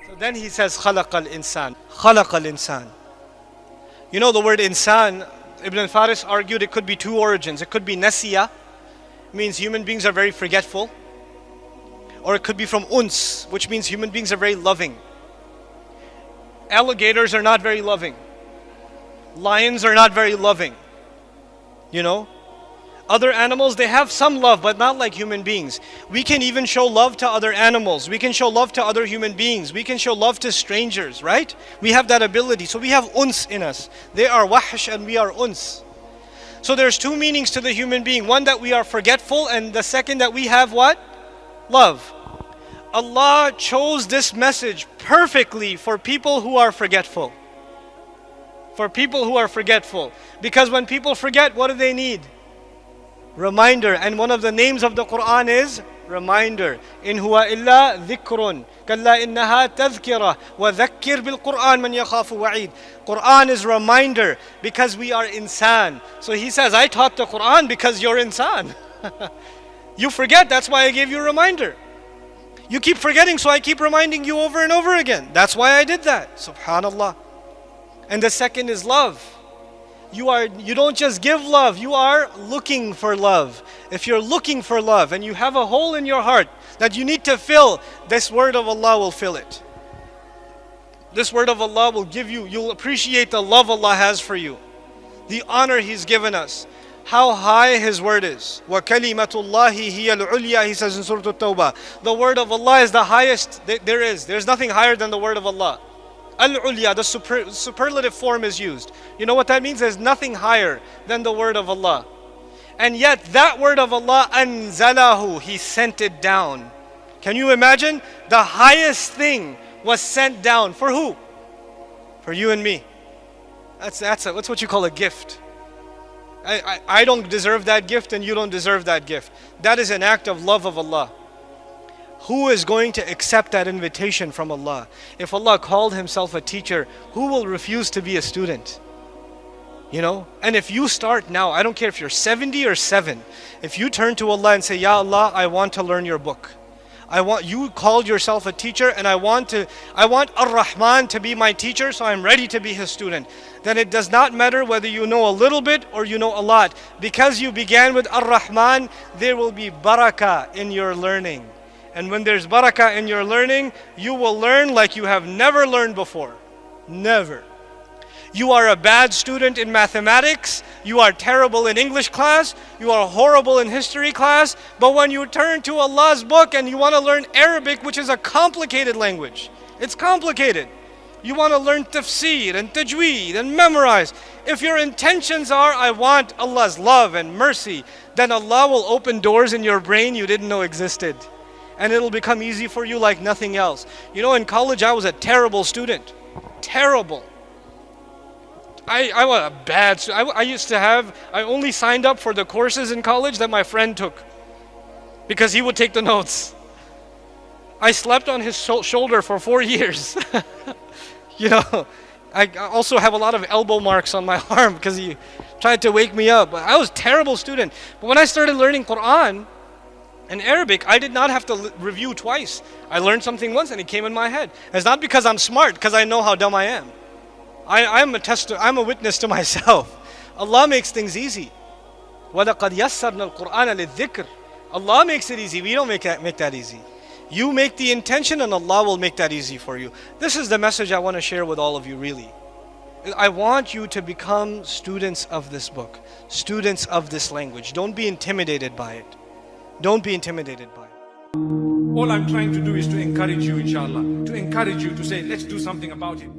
So then he says, خَلَقَ الْإِنسان. خَلَقَ الْإِنسان. You know the word insan, Ibn al-Faris argued it could be two origins. It could be nasiya, means human beings are very forgetful. Or it could be from uns, which means human beings are very loving. Alligators are not very loving. Lions are not very loving. You know? Other animals, they have some love, but not like human beings. We can even show love to other animals. We can show love to other human beings. We can show love to strangers, right? We have that ability. So we have uns in us. They are wahsh and we are uns. So there's two meanings to the human being. One, that we are forgetful, and the second, that we have what? Love. Allah chose this message perfectly for people who are forgetful. For people who are forgetful. Because when people forget, what do they need? Reminder. And one of the names of the Quran is reminder. In huwa illa dhikrun. Kalla innaha tadhkira. Wa dhakkir bil Quran man yakhafu wa'id. Quran is reminder because we are insan. So he says, I taught the Quran because you're insan. You forget, that's why I gave you a reminder. You keep forgetting, so I keep reminding you over and over again. That's why I did that. Subhanallah. And the second is love. You don't just give love, you are looking for love. If you're looking for love and you have a hole in your heart that you need to fill, this word of Allah will fill it. This word of Allah will give you, you'll appreciate the love Allah has for you, the honor He's given us, how high His word is. وَكَلِمَةُ اللَّهِ هِيَ الْعُلْيَا, He says in Surah At-Tawbah. The word of Allah is the highest there is. There's nothing higher than the word of Allah. Al-Ulya, the superlative form is used. You know what that means? There's nothing higher than the word of Allah. And yet that word of Allah, anzalahu, He sent it down. Can you imagine? The highest thing was sent down. For who? For you and me. That's what you call a gift. I don't deserve that gift and you don't deserve that gift. That is an act of love of Allah. Who is going to accept that invitation from Allah? If Allah called Himself a teacher, who will refuse to be a student? You know? And if you start now, I don't care if you're 70 or 7, if you turn to Allah and say, Ya Allah, I want to learn your book. You called yourself a teacher and I want Ar-Rahman to be my teacher, so I'm ready to be his student. Then it does not matter whether you know a little bit or you know a lot. Because you began with Ar-Rahman, there will be barakah in your learning. And when there's barakah in your learning, you will learn like you have never learned before. Never. You are a bad student in mathematics, you are terrible in English class, you are horrible in history class, but when you turn to Allah's book and you want to learn Arabic, which is a complicated language, it's complicated. You want to learn tafsir and tajweed and memorize. If your intentions are, I want Allah's love and mercy, then Allah will open doors in your brain you didn't know existed. And it'll become easy for you like nothing else. You know, in college I was a terrible student. Terrible. I was a bad student. I only signed up for the courses in college that my friend took, because he would take the notes. I slept on his shoulder for 4 years. You know, I also have a lot of elbow marks on my arm because he tried to wake me up. I was a terrible student. But when I started learning Quran and Arabic, I did not have to review twice. I learned something once and it came in my head. It's not because I'm smart, because I know how dumb I am. I'm a witness to myself. Allah makes things easy. وَلَقَدْ يَسَّرْنَا الْقُرْآنَ لِلذِّكْرِ. Allah makes it easy. We don't make that easy. You make the intention and Allah will make that easy for you. This is the message I want to share with all of you, really. I want you to become students of this book, students of this language. Don't be intimidated by it. Don't be intimidated by it. All I'm trying to do is to encourage you, inshallah, to encourage you to say, let's do something about it.